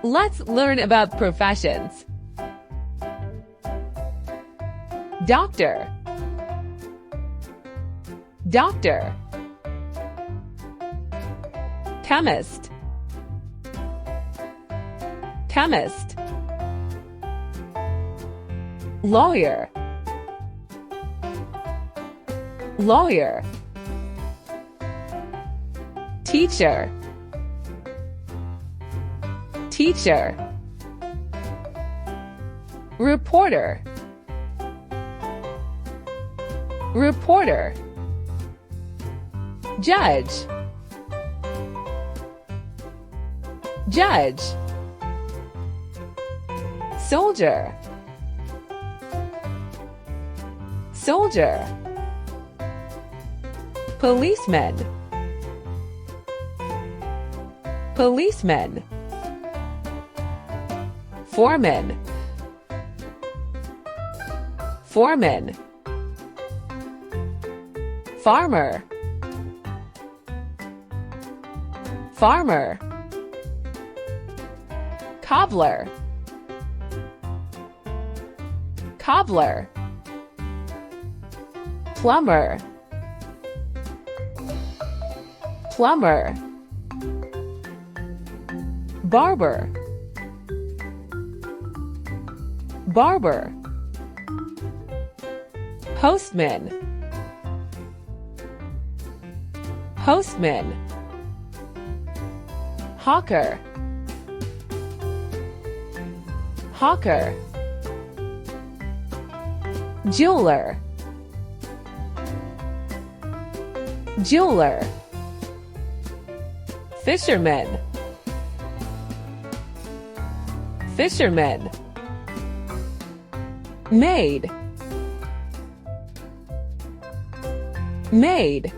Let's learn about professions. Doctor, doctor. Chemist, chemist. Lawyer, lawyer. Teacher, teacher. Reporter, reporter. Judge, judge. Soldier, soldier. Policeman, policeman. Foreman, foreman. Farmer, farmer. Cobbler, cobbler. Plumber, plumber. Barber, barber. Postman, postman. Hawker, hawker. Jeweler, jeweler. Fisherman, fisherman. Maid, maid.